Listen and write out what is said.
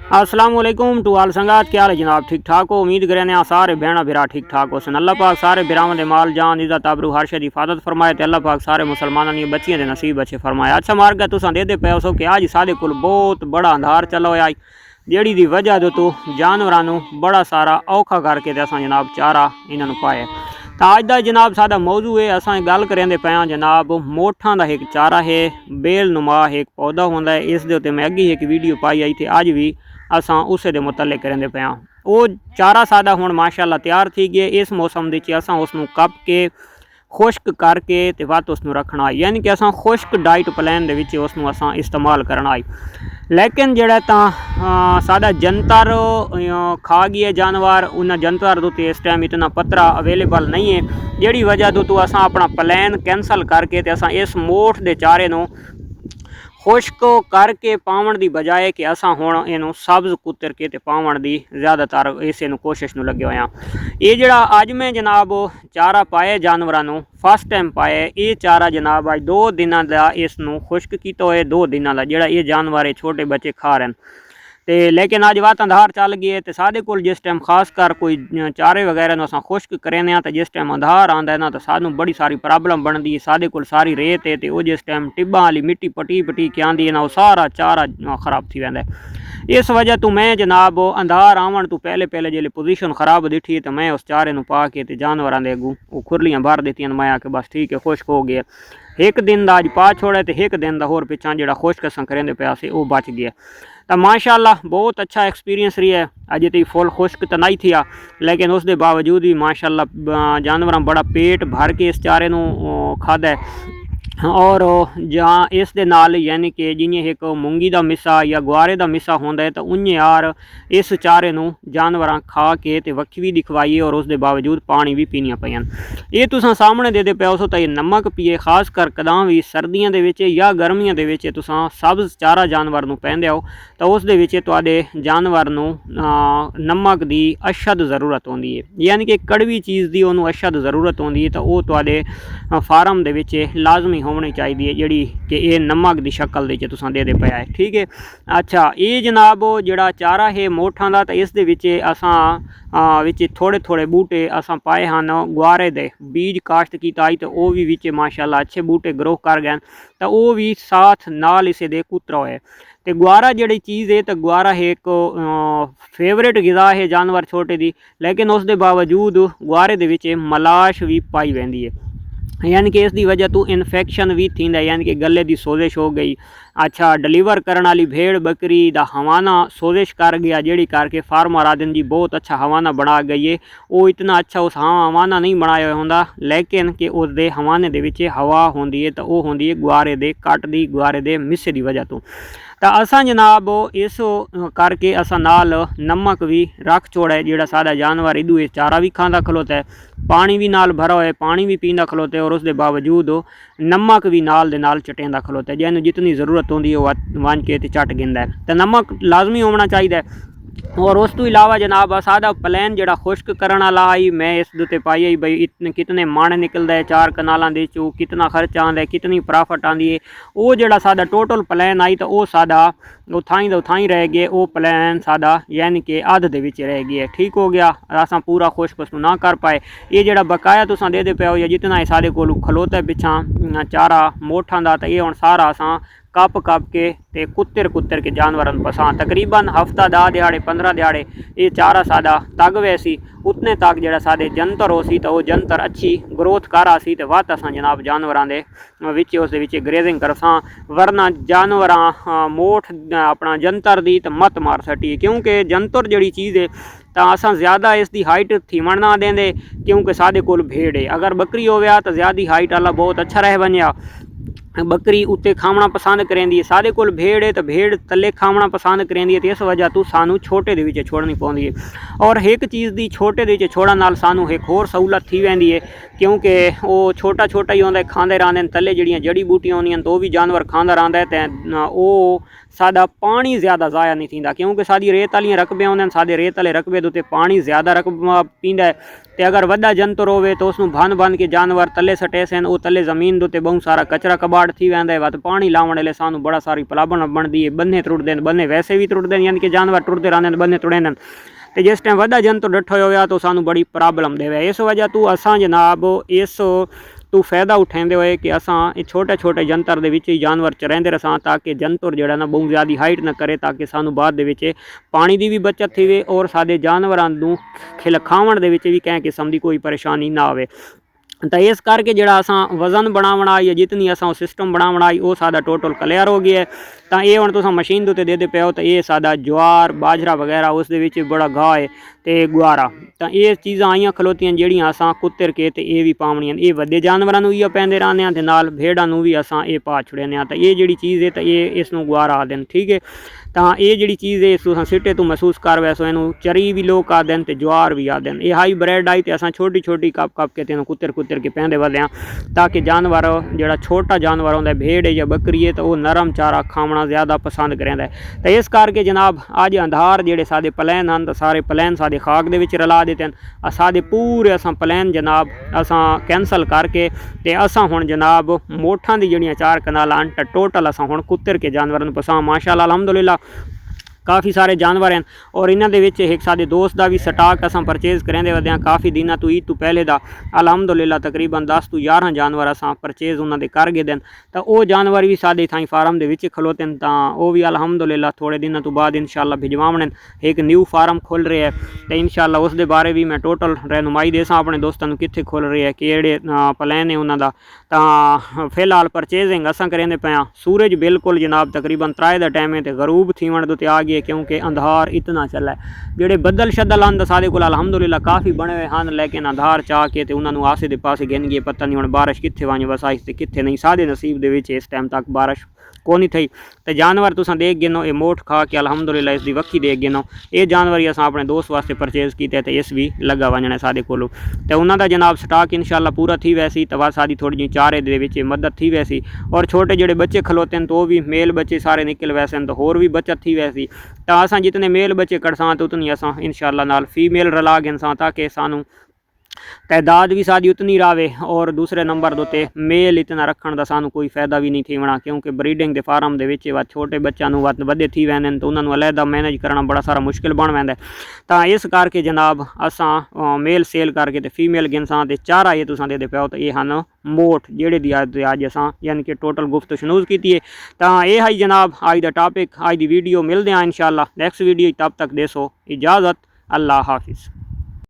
अस्सलामुअलैकुम टू आल संगात, क्या हाल है जनाब? ठीक ठाक हो? उम्मीद करें सारे बहना बिरा ठीक ठाक हो सन। अल्लाह पाक सारे बिरावां दे माल जान इज्जत आबरू हर शे दी हिफाजत फरमाए ते अल्लाह पाक सारे मुसलमानां दी बच्चियां दे नसीब अच्छे फरमाए। अच्छा मार्ग तुसां दे पे सो कि अज साडे कोल बहुत बड़ा अंधार चला होया जेड़ी दी वजह तो जानवरां नूं बड़ा सारा औखा करके ते असां जनाब चारा इन्हां नूं पाया। तो अज का जनाब साडा मौजू है, असां गल करेंदे पे जनाब मोठां दा एक चारा है, बेल नुमा एक पौधा होंदा है। इस दे उत्ते मैं अगे एक वीडियो पाई आई थी, अज भी असां उस दे मुतल्लिक करेंदे पे। वो चारा साडा हुण माशाअल्लाह तैयार थी गया। इस मौसम दे असां उसनूं कप के खुश्क करके ते वत उसनूं रखना, यानी कि असां खुश्क डाइट प्लान दे विच उसनूं असां इस्तेमाल करना। लेकिन जेड़ा साडा जंतर खा गया जानवर, उन्हें जंतर तो इस टाइम इतना पतरा अवेलेबल नहीं है, जिहड़ी वजह तो असां अपना प्लान कैंसल करके ते असां इस मोठ दे चारे नूं खुश्क करके पावन की बजाय कि असां हुण इनू सब्ज़ कुतर के ते पावन की ज़्यादातर इस कोशिश नूं लगे होए हां। ये जिहड़ा अज मैं जनाब चारा पाया जानवरां नूं फस्ट टाइम पाया, ये चारा जनाब अज 2 दिनां दा इसनूं खुश्क कीता होए, 2 दिनां दा जिहड़ा ये जानवर छोटे बच्चे खा रहे हैं। तो लेकिन अज वत अंधार चल गई तो साढ़े को जिस टाइम खास कर कोई चारे वगैरह अस खुश्क करें तो जिस टाइम अंधार आंदा है ना तो सानू बड़ी सारी प्रॉब्लम बनती है। साढ़े को सारी रेत है तो जिस टाइम टिब्बा वाली मिट्टी पटी के आँदी है ना, वो सारा चारा खराब थी वैंदा है। इस वजह तो मैं जनाब अंधार आवन तो पहले जिले पोजीशन खराब दिखी तो मैं उस चारे नूं पा के जानवरों के अगू वो खुरलियाँ भर दित्तियां। मैं आके बस ठीक है खुश्क हो गया। एक दिन का अज पा छोड़ा तो एक दिन का होर पिछा जो खुश्क अस करेंदे पे से वो बच गया। तो माशाअल्लाह बहुत अच्छा एक्सपीरियंस रही है। अजे तो फुल खुश्क तो नहीं थी, लेकिन उसके बावजूद भी माशाअल्लाह जानवर बड़ा पेट भर के इस चारे नूं खादा है। और जहाँ इस दे नाल यानी कि जिमें एक मूंगी का मिसा या गुआरे का मिसा होंदा है तो उन्हें यार इस चारे नूं जानवर खा के ते वक्खी भी दिखवाई और उसके बावजूद पानी भी पीनिया पईयां। ये तुसां सामने दे पे हो तो ये नमक पिए, खास कर कदां भी सर्दियों के विच या गर्मियों के विच तुसां सब्ज़ चारा जानवर नूं पैंदे हो तो उस दे विच तुहाडे जानवर नूं नमक की अशद ज़रूरत होंदी है, यानी कि कड़वी चीज़ की उन्होंने अशद ज़रूरत होंदी है। तो वो तुहाडे फार्म दे विच लाजमी होनी चाहिए जी कि ये नमक की शक्ल के तुसां दे पे है, ठीक है। अच्छा ये जनाब जोड़ा चारा है मोठां दा, तो इस दे विच असां विच थोड़े थोड़े बूटे असां पाए हैं गुआरे दे बीज काश्त किया आई तो वो भी विच माशाअल्लाह अच्छे बूटे ग्रो कर गए। तो वो भी साथ नाल इसे दे कुतरा है। तो गुआरा जी चीज़ है, तो गुआरा है एक फेवरेट गिज़ा है जानवर छोटे दी, लेकिन उसके बावजूद गुआरे दे विच मलाश भी पाई वैंदी है, यानी कि इसकी वजह तो इन्फेक्शन भी थी, यानी कि गले की सोजिश हो गई। अच्छा डिलीवर करने वाली भेड़ बकरी का हवाना सोजिश कर गया, जेड़ी करके फार्मर आदन जी बहुत अच्छा हवाना बना गई है। वो इतना अच्छा उस हवाना नहीं बनाया होंदा, लेकिन कि उसके हवाने दे विच हवा होंदी है तो वो होंदी है गुआरे दे कट दी, गुआरे दे मिस्से की वजह तो। तो असां जनाब इस करके असां नाल नमक भी रख छोड़ा है, जोड़ा सारा जानवर इदू चारा भी खांदा खलोता है, पानी भी नाल भरा है, पानी भी पींदा खलोता है और उसके बावजूद नमक भी नाल दे नाल चटेंदा खलोता है। जैनू जितनी ज़रूरत होंदी है वो वन के चट गिंदा है। तो नमक लाजमी होना चाहिए। और उस तो इलावा जनाब सादा प्लान जोड़ा खुश्क करने वाला आई मैं इस दुते पाई आई बई इतने कितने माण निकलता है 4 कनालों के चू, कितना खर्चा आंदा है, कितनी प्रॉफिट आंदी है। वो जोड़ा सादा टोटल प्लान आई तो वो सादा उथाई तो उथाई रह गए, वो प्लान सादा यानी कि अध दे विच रह गया, ठीक हो गया। असां पूरा खुश्क उसनूं ना कर पाए। ये जोड़ा बकाया तुसां दे पे हो या जितना साढ़े को खलोता है पिछा चारा मोठां दा, तो ये हुण सारा असां कप के ते कुतर के जानवरों पसां तकरीबन हफ्ता 10 दिहाड़े 15 दिहाड़े ये चारा सादा तग वैसी उतने तक जोड़ा साडे जंतर हो सी तो वो जंतर अच्छी ग्रोथ कर सी तो वत असां जनाब जानवरों के विच उस ग्रेजिंग करसां। वरना जानवर मोठ अपना जंतर दी तो मत मार सटी, क्योंकि जंतर जड़ी चीज़ है तो असां ज़्यादा इसकी हाइट थीमण ना देंदे, क्योंकि साडे कोल भेड़ है। अगर बकरी होवे तो ज़्यादा हाइट वाला बहुत अच्छा रह बनिया, बकरी उत्ते खावना पसंद करेंदी है। साढ़े कोल भेड़ है तो भेड़ तले खावना पसंद करेंदी है, तो इस वजह तो सानू छोटे दे विच छोड़नी पौंदी है। और एक चीज़ की छोटे दे विच छोड़न नाल सानू एक होर सहूलत थी वैंदी है, क्योंकि वो छोटा छोटा ही होंदा है, खांदे रहंदे तले जड़ियाँ जड़ी बूटियां होंदियां तो भी जानवर खांदा रहंदा है। तो वो साडा पानी ज़्यादा ज़ाया नहीं थींदा, क्योंकि साडी रेत वालियां रकबे होंदे, साडे रेत वाले रकबे दे उत्ते पानी ज़्यादा रकबा पींदा है। तो अगर वड्डा जंतर होवे तो उसनूं भन के जानवर तले सटे सन, वो तले जमीन दे उत्ते बहुत सारा कचरा कबाड़ जुगाड़ थी वेंदा है। वत पानी लावण ले सानू बड़ा सारी प्रॉब्लम बनती है। बन्ने तुरदे ने, बन्ने वैसे भी तुरदे यानी कि जानवर टुरते रहंदे ने, बन्ने तुड़े ने। तो जिस टाइम वड्डा जंतु डठो होया तो सानू बड़ी प्रॉब्लम देवे। इस वजह तू असां जनाब इस तू फायदा उठाते हुए कि असां छोटे छोटे जंतर दे विच ही जानवर चरेंदे रसां, ताकि जंतुर जिहड़ा ना बहुत ज़्यादा हाइट न करे, ताकि सानू बाद दे विच पानी की भी बचत थी और साडे जानवरां नूं खिल खावण दे विच भी किसी किस्म की कोई परेशानी ना आवे। तो इस करके जिहड़ा असां वजन बनावना या जितनी असां सिस्टम बनावना वो साडा टोटल क्लियर हो गया है। तो ये हुण तुसां मशीन दे उत्ते देदे पे हो तो ये साडा ज्वार बाजरा वगैरह उस दे विच बड़ा घाह है तो गुआरा। तो ये चीज़ां आईयां खलोतियां जिहड़ियां असां कुत्तर के ते ये भी पावणियां। ये वड्डे जानवरां नूं इहो पैंदे रहंदे आ ते नाल भेड़ां नूं भी असां ये पा छुड़ने। तो ये जिहड़ी चीज़ है तो ये इसनूं गुआरा आखदे न, ठीक है। तो ये जिहड़ी चीज़ है तुसां सिटे तो महसूस कर वैसो इनू चरी भी लोग आखदे न ते ज्वार भी आखदे न। ये हाई ब्रेड आई तो असां छोटी छोटी कप कप के तेन कुत्तर कुत्तर के पैंदे वधे आ, ताकि जानवर जिहड़ा छोटा जानवर होंदा है भेड़ या बकरी है तो वह नरम चारा खावना ज़्यादा पसंद करेंदा है। तो इस करके जनाब अज अंधार जिहड़े साडे प्लैन हैं तो सारे प्लैन साडे खाक दे विच रला दित्ते हैं। साडे पूरे असां प्लैन जनाब असां कैंसल करके ते असां हुण जनाब मोठां दी जिहड़ियां 4 कनालां टोटल असां हुण कुत्तर के जानवरां नूं पसां माशाअल्लाह अलहमदुलिल्लाह काफ़ी सारे जानवर हैं। और इन्हां दे विच एक साडे दोस्त का भी स्टाक असां परचेज़ करेंदे वधे हां काफ़ी दिनां तो ईद तो पहले दा अलहमदुलिल्लाह तकरीबन 10 तो 11 जानवर असां परचेज़ उन्हां दे कर गए देन। तो वो जानवर भी साडे थाई फार्म दे विच खलोते हैं। तो वो भी अलहमदुलिल्लाह थोड़े दिनों तो बाद इंशाअल्लाह भिजवावणे। एक न्यू फार्म खुल रहा है तो इंशाअल्लाह उस दे बारे भी मैं टोटल रहनुमाई देसां अपने दोस्तों नूं कित्थे खुल रही है किहड़े प्लैन है उन्हां दा। तो फिलहाल परचेजिंग असां करेंदे पे हां। सूरज बिल्कुल जनाब तकरीबन 3 दा टाइम है तो गरूब थीवण दे आ गया, क्योंकि अंधार इतना चला है। जिहड़े बदल शदल आंदा साडे कोल अलहमदुलिल्लाह काफ़ी बने हुए हैं, लेकिन अंधार चाह के तो उन्होंने आसे दे पासे गिन गए। पता नहीं हुण बारिश कित्थे वंज वसाई ते कित्थे नहीं। साडे नसीब दे विच इस टाइम तक बारिश को नहीं थी। तो जानवर तुसां देख गिनो ये मोठ खा के अलहमदुलिल्लाह इसकी वक्खी देख गिनो। ये जानवर ही असां अपने दोस्त वास्ते परचेज़ किए तो इस भी लगा वजना साडे कोलों। तो उन्हां दा जनाब स्टाक इंशाअल्लाह पूरा थी वैसी तो बस साडी थोड़ी जी चारे दे विच मदद थी वैसी। और छोटे जिहड़े बच्चे खलोते हैं तो वो भी मेल बच्चे सारे निकल वैसे तो होर भी बचत थी वैसी। तो असां जितने मेल बच्चे कटसां तो उतनी असां इंशाअल्लाह नाल फीमेल रला गिनसां, ताकि सानू तादाद भी साडी उतनी रहे। और दूसरे नंबर दोते मेल इतना रखण दा सानू कोई फायदा भी नहीं थीवना, क्योंकि ब्रीडिंग के फार्म दे विच छोटे बच्चों नूं वड्डे थी वैंदे तो उन्होंने अलहदा मैनेज करना बड़ा सारा मुश्किल बन वैंदा। तो इस करके जनाब असां मेल सेल करके तो फीमेल गिनसां ते चारा ये तुसां दे पाओ तो ये हैं मोठ जिहड़े दी अज असां यानी कि टोटल गुफ्त शनूज की है। तो ये है जनाब अज दा टॉपिक, अज दी वीडियो। मिलते हैं इंशाअल्लाह नेक्स्ट वीडियो। तब तक देसो इजाज़त, अल्लाह हाफिज़।